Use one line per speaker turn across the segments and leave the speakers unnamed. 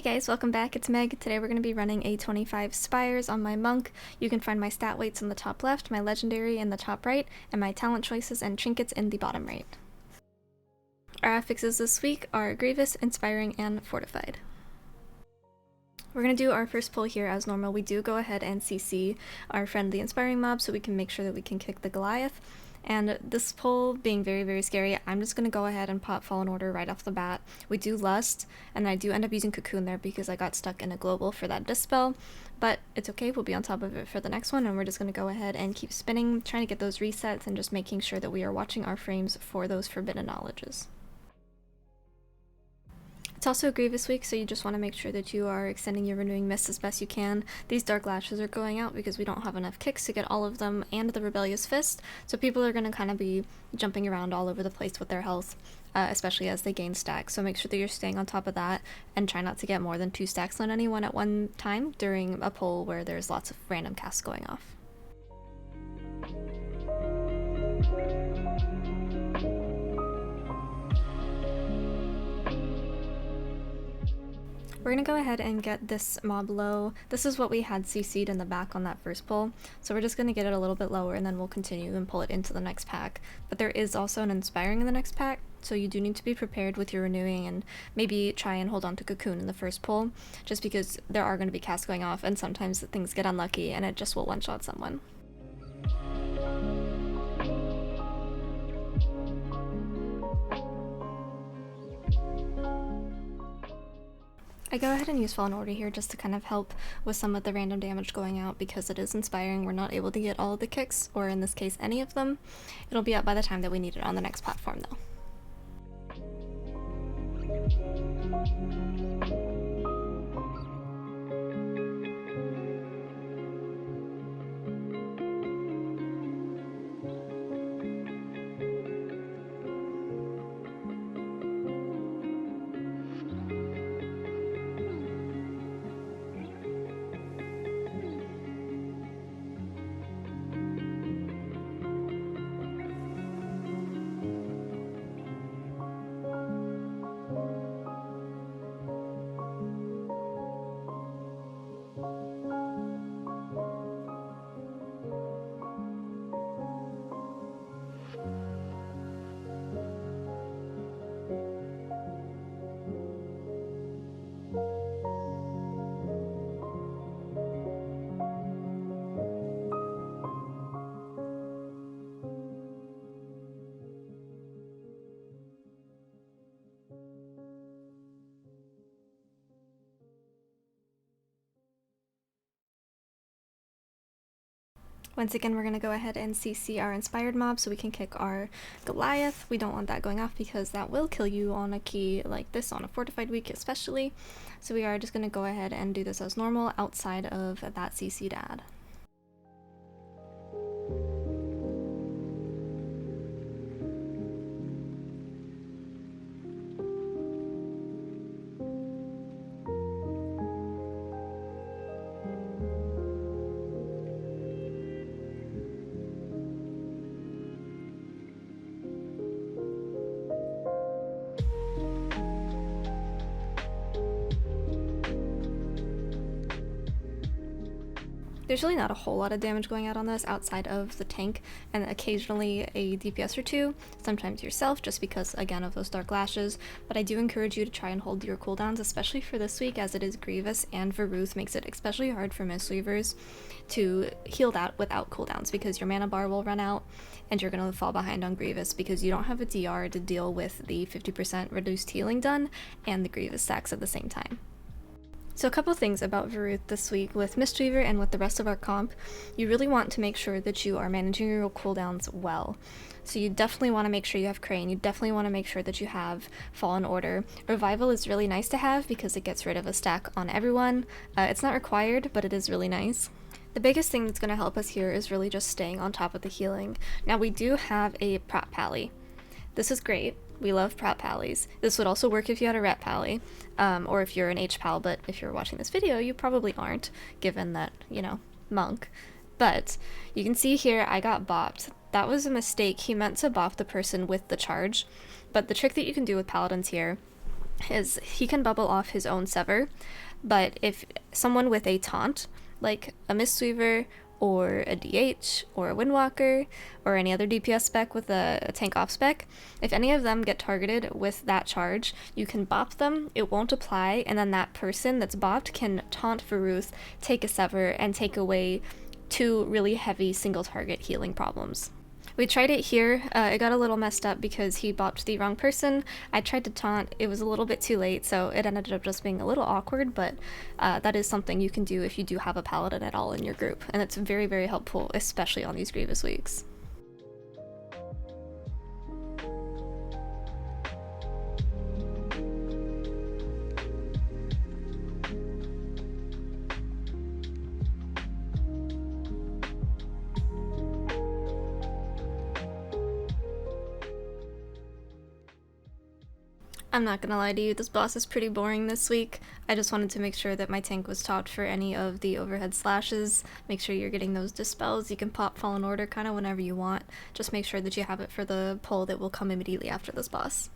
guys, welcome back. It's Meg. Today we're going to be running a 25 Spires on my Monk. You can find my stat weights in the top left, my legendary in the top right, and my talent choices and trinkets in the bottom right. Our affixes this week are Grievous, Inspiring, and Fortified. We're going to do our first pull here as normal. We do go ahead and CC our friend the Inspiring mob so we can make sure that we can kick the Goliath. And this pull being very, very scary, I'm just going to go ahead and pop Fallen Order right off the bat. We do Lust, and I do end up using Cocoon there because I got stuck in a global for that Dispel, but it's okay, we'll be on top of it for the next one, and we're just going to go ahead and keep spinning, trying to get those resets, and just making sure that we are watching our frames for those Forbidden Knowledges. It's also a Grievous week, so you just want to make sure that you are extending your Renewing Mist as best you can. These Dark Lashes are going out because we don't have enough kicks to get all of them and the Rebellious Fist, so people are going to kind of be jumping around all over the place with their health, especially as they gain stacks. So make sure that you're staying on top of that and try not to get more than 2 stacks on anyone at one time during a pull where there's lots of random casts going off. We're going to go ahead and get this mob low. This is what we had CC'd in the back on that first pull, so we're just going to get it a little bit lower and then we'll continue and pull it into the next pack. But there is also an Inspiring in the next pack, so you do need to be prepared with your Renewing and maybe try and hold on to Cocoon in the first pull, just because there are going to be casts going off and sometimes things get unlucky and it just will one-shot someone. I go ahead and use Fallen Order here just to kind of help with some of the random damage going out because it is Inspiring. We're not able to get all of the kicks, or in this case any of them. It'll be up by the time that we need it on the next platform though. Once again, we're going to go ahead and CC our Inspired mob so we can kick our Goliath. We don't want that going off because that will kill you on a key like this, on a Fortified week especially. So we are just going to go ahead and do this as normal outside of that CC'd ad. There's really not a whole lot of damage going out on this outside of the tank and occasionally a DPS or two, sometimes yourself, just because, again, of those Dark Lashes, but I do encourage you to try and hold your cooldowns, especially for this week, as it is Grievous, and Varuth makes it especially hard for Mistweavers to heal that without cooldowns, because your mana bar will run out and you're going to fall behind on Grievous because you don't have a DR to deal with the 50% reduced healing done and the Grievous stacks at the same time. So a couple things about Varuth this week. With Mistweaver and with the rest of our comp, you really want to make sure that you are managing your cooldowns well. So you definitely want to make sure you have Crane, you definitely want to make sure that you have Fallen Order. Revival is really nice to have because it gets rid of a stack on everyone. It's not required, but it is really nice. The biggest thing that's going to help us here is really just staying on top of the healing. Now we do have a Prot Pally. This is great. We love Prot Pallies. This would also work if you had a Ret Pally, or if you're an H-Pal, but if you're watching this video, you probably aren't, given that, you know, Monk. But you can see here I got bopped. That was a mistake. He meant to bop the person with the charge, but the trick that you can do with Paladins here is he can bubble off his own Sever, but if someone with a taunt, like a Mistweaver or a DH or a Windwalker or any other DPS spec with a tank off spec, if any of them get targeted with that charge, you can bop them, it won't apply, and then that person that's bopped can taunt Varuth, take a Sever, and take away 2 really heavy single target healing problems. We tried it here. It got a little messed up because he bopped the wrong person. I tried to taunt. It was a little bit too late, so it ended up just being a little awkward, but that is something you can do if you do have a paladin at all in your group, and it's very, very helpful, especially on these Grievous weeks. I'm not gonna lie to you, this boss is pretty boring this week. I just wanted to make sure that my tank was topped for any of the overhead slashes. Make sure you're getting those dispels. You can pop Fallen Order kind of whenever you want. Just make sure that you have it for the pull that will come immediately after this boss.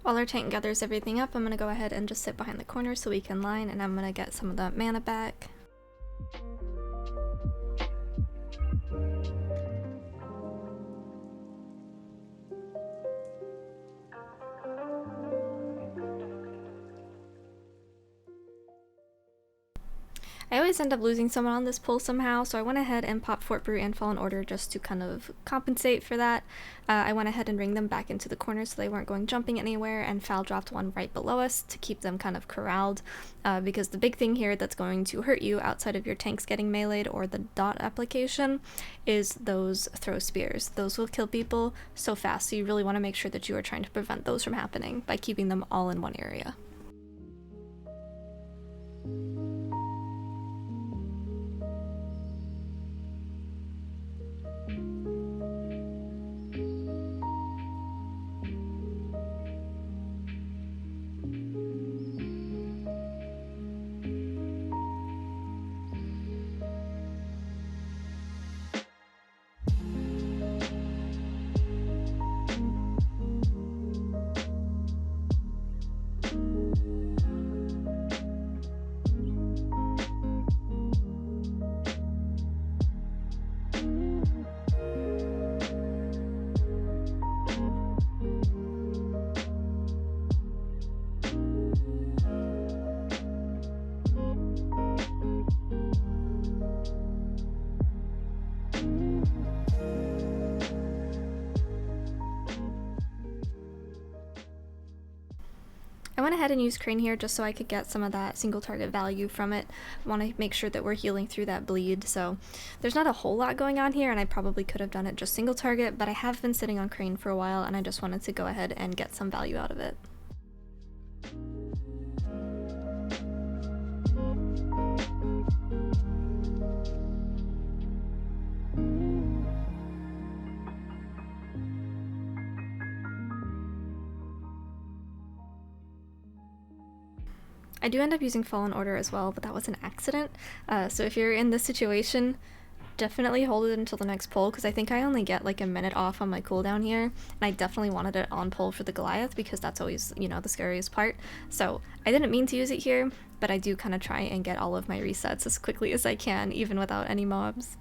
While our tank gathers everything up, I'm going to go ahead and just sit behind the corner so we can line, and I'm going to get some of the mana back. I always end up losing someone on this pull somehow, so I went ahead and popped Fort Brute and Fallen Order just to kind of compensate for that. I went ahead and ringed them back into the corner so they weren't going jumping anywhere, and foul dropped one right below us to keep them kind of corralled, because the big thing here that's going to hurt you outside of your tanks getting meleeed or the dot application is those throw spears. Those will kill people so fast, so you really want to make sure that you are trying to prevent those from happening by keeping them all in one area. I went ahead and used Crane here just so I could get some of that single target value from it. I want to make sure that we're healing through that bleed, so there's not a whole lot going on here, and I probably could have done it just single target, but I have been sitting on Crane for a while, and I just wanted to go ahead and get some value out of it. I do end up using Fallen Order as well, but that was an accident. So if you're in this situation, definitely hold it until the next pull, because I think I only get like a minute off on my cooldown here, and I definitely wanted it on pull for the Goliath because that's always, you know, the scariest part. So I didn't mean to use it here, but I do kind of try and get all of my resets as quickly as I can, even without any mobs.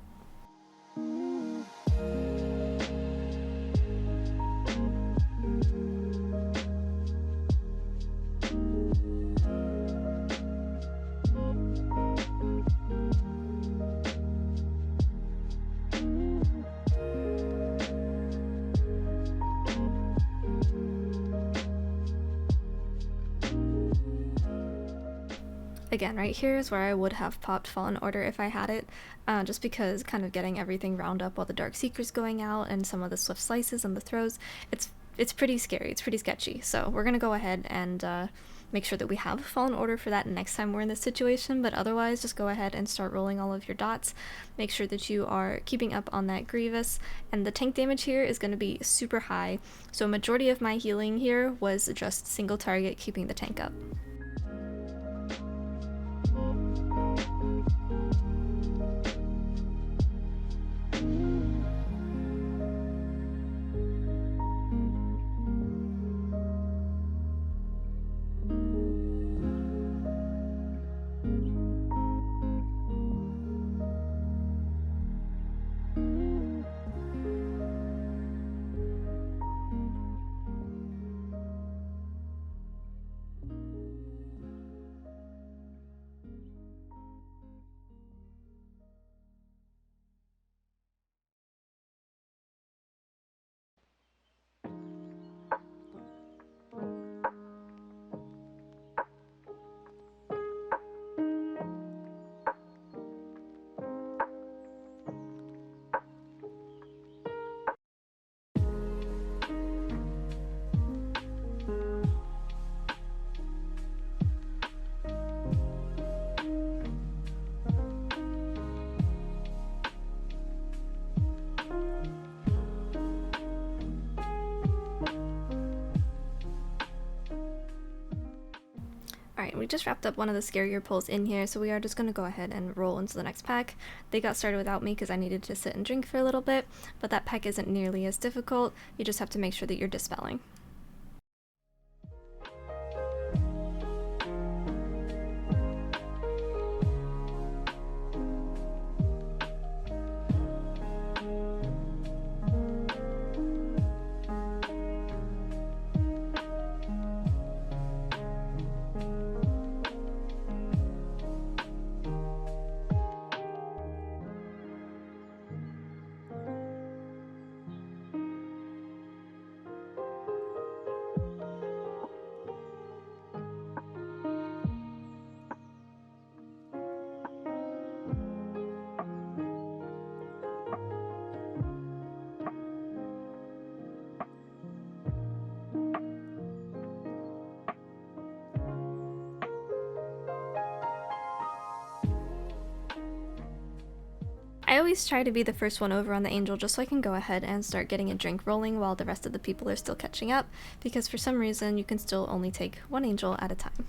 Again, right here is where I would have popped Fallen Order if I had it, just because kind of getting everything round up while the Dark Seeker's going out and some of the swift slices and the throws, it's pretty scary, it's pretty sketchy. So we're gonna go ahead and make sure that we have Fallen Order for that next time we're in this situation, but otherwise just go ahead and start rolling all of your dots. Make sure that you are keeping up on that Grievous, and the tank damage here is going to be super high, so a majority of my healing here was just single target keeping the tank up. Alright, we just wrapped up one of the scarier pulls in here, so we are just going to go ahead and roll into the next pack. They got started without me because I needed to sit and drink for a little bit, but that pack isn't nearly as difficult. You just have to make sure that you're dispelling. I always try to be the first one over on the Angel just so I can go ahead and start getting a drink rolling while the rest of the people are still catching up, because for some reason you can still only take one Angel at a time.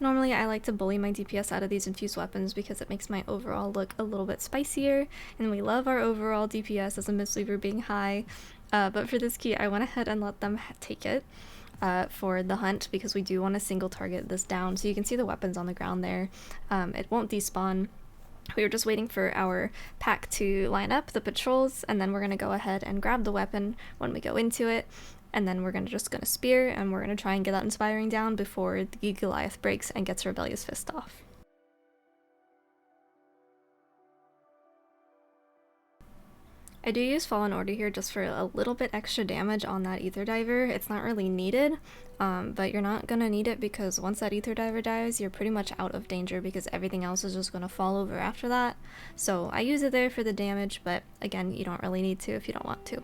Normally I like to bully my DPS out of these infused weapons because it makes my overall look a little bit spicier, and we love our overall DPS as a Mistweaver being high, but for this key I went ahead and let them take it for the hunt because we do want to single target this down. So you can see the weapons on the ground there. It won't despawn. We were just waiting for our pack to line up the patrols, and then we're going to go ahead and grab the weapon when we go into it, and then we're just gonna spear, and we're going to try and get that inspiring down before the Goliath breaks and gets Rebellious Fist off. I do use Fallen Order here just for a little bit extra damage on that Ether Diver. It's not really needed, but you're not gonna need it because once that Ether Diver dies, you're pretty much out of danger because everything else is just gonna fall over after that. So I use it there for the damage, but again, you don't really need to if you don't want to.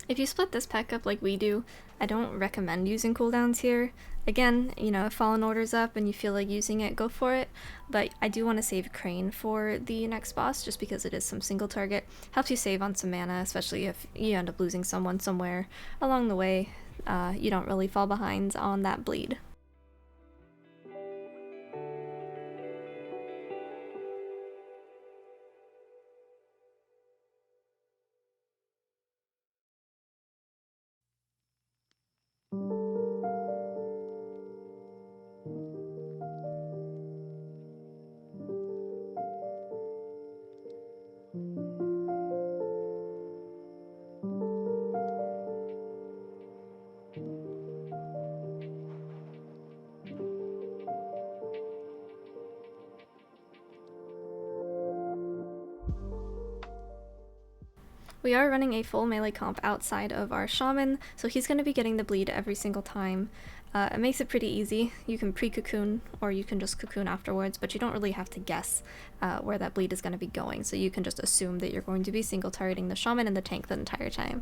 If you split this pack up like we do, I don't recommend using cooldowns here. Again, you know, if Fallen Order's up and you feel like using it, go for it, but I do want to save Crane for the next boss just because it is some single target. Helps you save on some mana, especially if you end up losing someone somewhere along the way. You don't really fall behind on that bleed. We are running a full melee comp outside of our shaman, so he's going to be getting the bleed every single time. It makes it pretty easy. You can pre-cocoon or you can just cocoon afterwards, but you don't really have to guess where that bleed is going to be going, so you can just assume that you're going to be single targeting the shaman and the tank the entire time.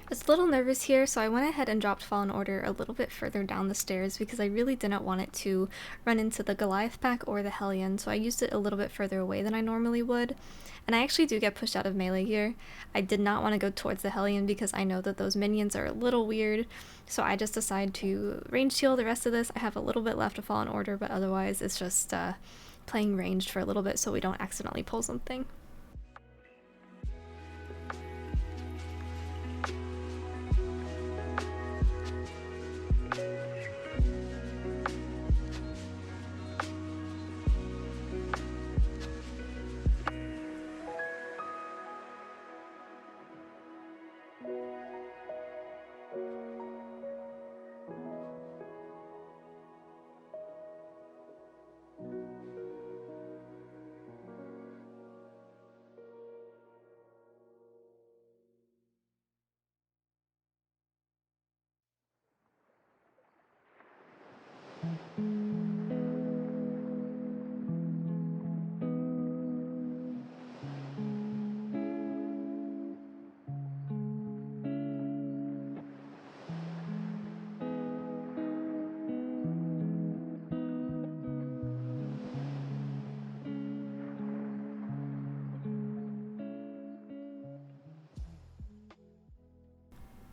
I was a little nervous here, so I went ahead and dropped Fallen Order a little bit further down the stairs because I really didn't want it to run into the Goliath pack or the Hellion, so I used it a little bit further away than I normally would. And I actually do get pushed out of melee here. I did not want to go towards the Hellion because I know that those minions are a little weird, so I just decided to range heal the rest of this. I have a little bit left of Fallen Order, but otherwise it's just playing ranged for a little bit so we don't accidentally pull something.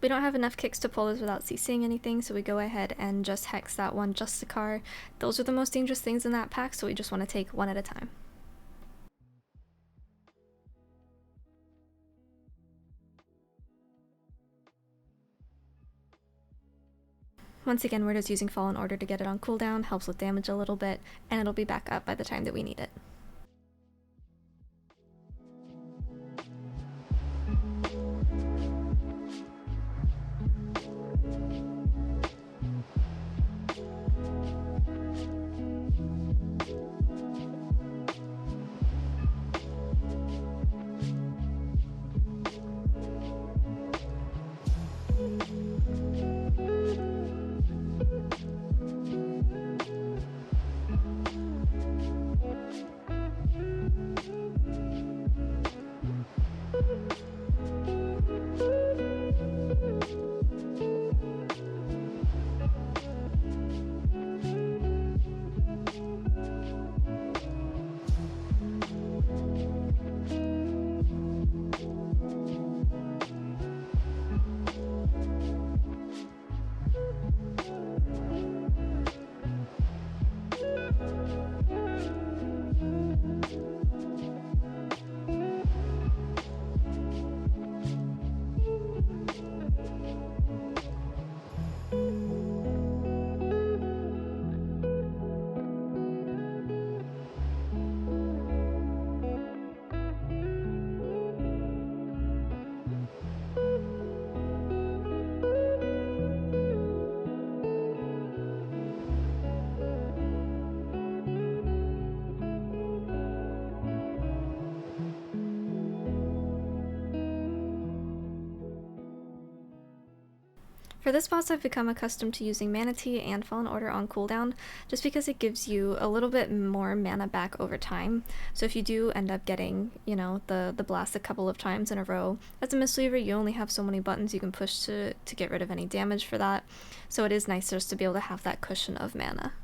We don't have enough kicks to pull this without CCing anything, so we go ahead and just hex that one Justicar. Those are the most dangerous things in that pack, so we just want to take one at a time. Once again, we're just using Fallen Order to get it on cooldown, helps with damage a little bit, and it'll be back up by the time that we need it. For this boss, I've become accustomed to using Mana Tea and Fallen Order on cooldown, just because it gives you a little bit more mana back over time. So if you do end up getting, you know, the blast a couple of times in a row, as a Mistweaver, you only have so many buttons you can push to get rid of any damage for that. So it is nice just to be able to have that cushion of mana.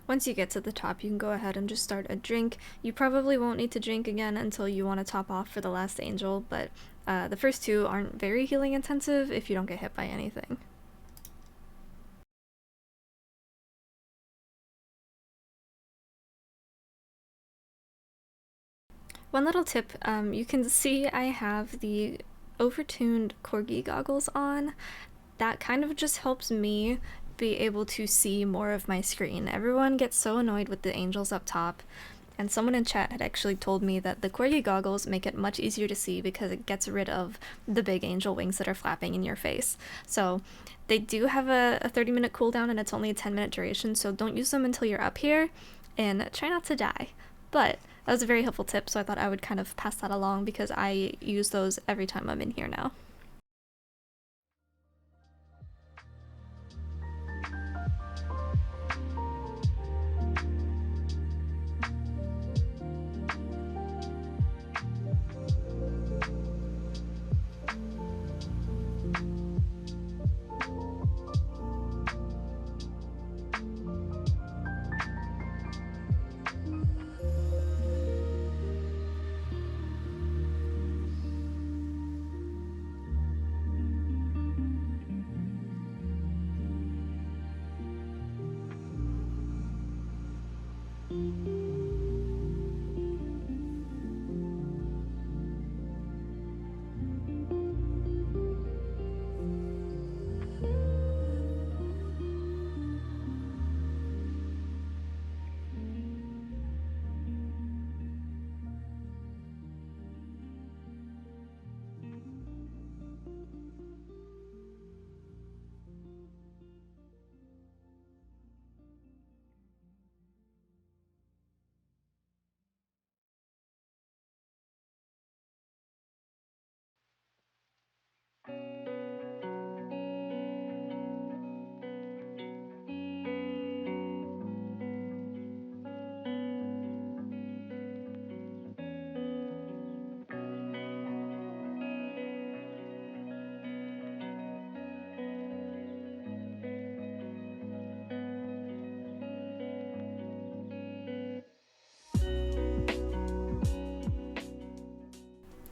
Once you get to the top, you can go ahead and just start a drink. You probably won't need to drink again until you want to top off for the last angel, but the first two aren't very healing intensive if you don't get hit by anything. One little tip, you can see I have the overtuned corgi goggles on. That kind of just helps me be able to see more of my screen. Everyone gets so annoyed with the angels up top, and someone in chat had actually told me that the corgi goggles make it much easier to see because it gets rid of the big angel wings that are flapping in your face. So they do have a 30-minute cooldown and it's only a 10-minute duration, so don't use them until you're up here, and try not to die. But That was a very helpful tip, so I thought I would kind of pass that along because I use those every time I'm in here now.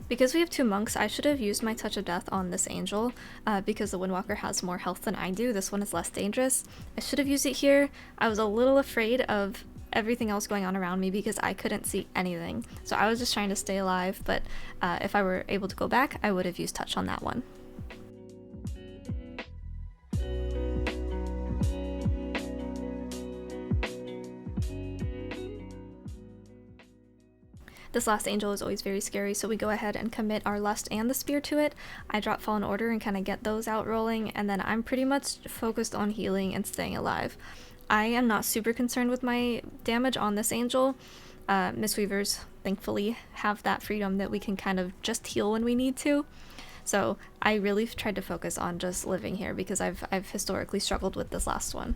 Because we have 2 monks, I should have used my Touch of Death on this angel, because the Windwalker has more health than I do. This one is less dangerous. I should have used it here. I was a little afraid of everything else going on around me because I couldn't see anything. So I was just trying to stay alive, but if I were able to go back, I would have used Touch on that one. This last angel is always very scary, so we go ahead and commit our Lust and the Spear to it. I drop Fallen Order and kind of get those out rolling, and then I'm pretty much focused on healing and staying alive. I am not super concerned with my damage on this angel. Mistweavers, thankfully, have that freedom that we can kind of just heal when we need to. So I really tried to focus on just living here because I've historically struggled with this last one.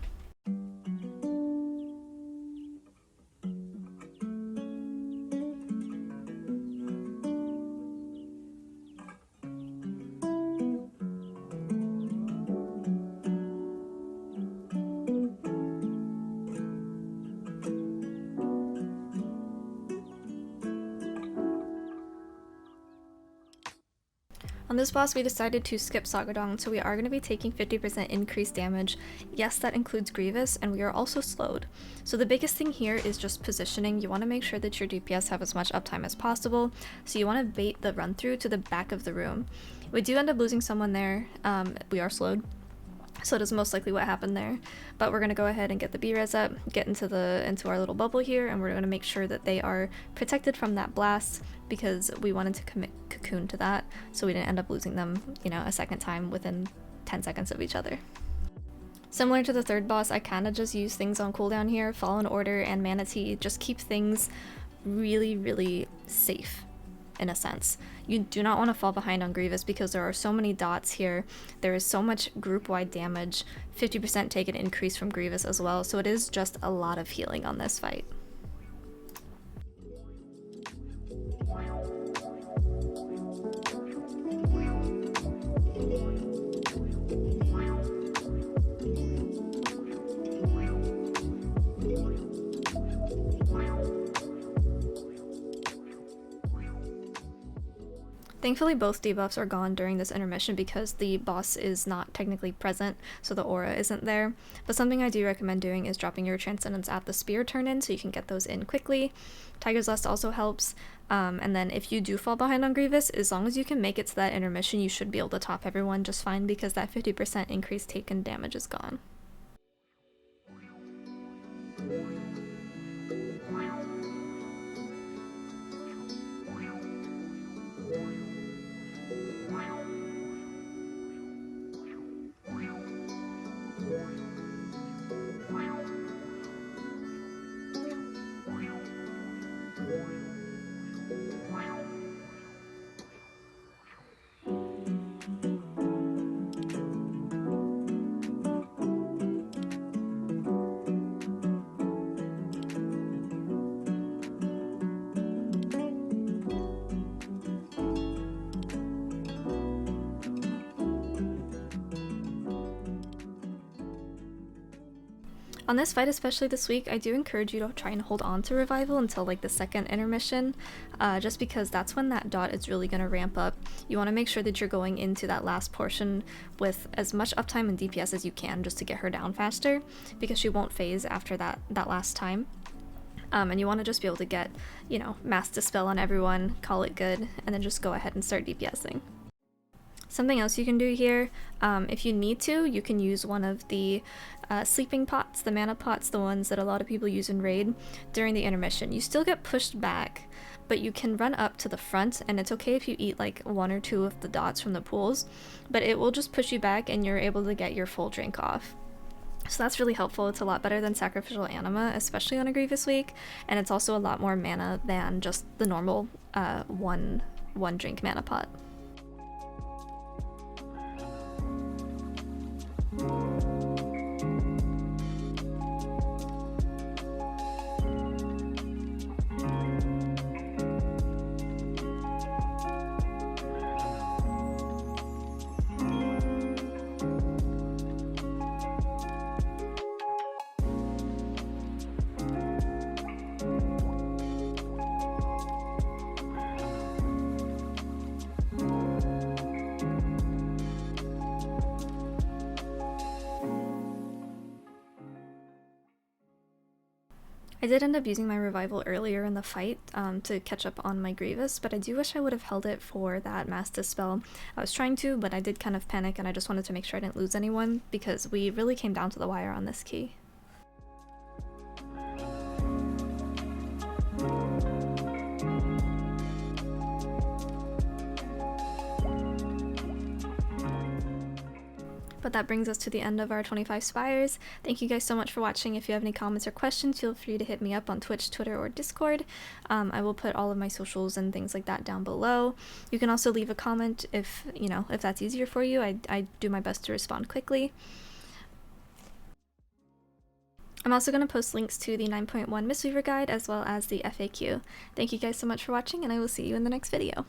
On this boss, we decided to skip Sagadong, so we are going to be taking 50% increased damage. Yes, that includes Grievous, and we are also slowed. So the biggest thing here is just positioning. You want to make sure that your DPS have as much uptime as possible, so you want to bait the run-through to the back of the room. We do end up losing someone there. We are slowed, so that is most likely what happened there. But we're going to go ahead and get the B-res up, get into our little bubble here, and we're going to make sure that they are protected from that blast because we wanted to commit Cocoon to that, so we didn't end up losing them, you know, a second time within 10 seconds of each other. Similar to the third boss, I kind of just use things on cooldown here. Fallen Order and Manatee just keep things really, really safe. In a sense, you do not want to fall behind on Grievous because there are so many dots here. There is so much group-wide damage, 50% take an increase from Grievous as well, so it is just a lot of healing on this fight. Thankfully, both debuffs are gone during this intermission because the boss is not technically present, so the aura isn't there. But something I do recommend doing is dropping your Transcendence at the spear turn-in so you can get those in quickly. Tiger's Lust also helps, and then if you do fall behind on Grievous, as long as you can make it to that intermission, you should be able to top everyone just fine because that 50% increase taken damage is gone. On this fight, especially this week, I do encourage you to try and hold on to Revival until like the second intermission, just because that's when that dot is really going to ramp up. You want to make sure that you're going into that last portion with as much uptime and DPS as you can just to get her down faster, because she won't phase after that last time. And you want to just be able to get, you know, Mass Dispel on everyone, call it good, and then just go ahead and start DPSing. Something else you can do here, if you need to, you can use one of the sleeping pots, the mana pots, the ones that a lot of people use in Raid during the intermission. You still get pushed back, but you can run up to the front, and it's okay if you eat like 1 or 2 of the dots from the pools, but it will just push you back and you're able to get your full drink off. So that's really helpful. It's a lot better than Sacrificial Anima, especially on a Grievous week, and it's also a lot more mana than just the normal one drink mana pot. I did end up using my Revival earlier in the fight to catch up on my Grievous, but I do wish I would have held it for that Mass Dispel. I was trying to, but I did kind of panic, and I just wanted to make sure I didn't lose anyone, because we really came down to the wire on this key. But that brings us to the end of our 25 Spires. Thank you guys so much for watching. If you have any comments or questions, feel free to hit me up on Twitch, Twitter, or Discord. I will put all of my socials and things like that down below. You can also leave a comment if, you know, if that's easier for you. I do my best to respond quickly. I'm also going to post links to the 9.1 Mistweaver guide as well as the FAQ. Thank you guys so much for watching, and I will see you in the next video.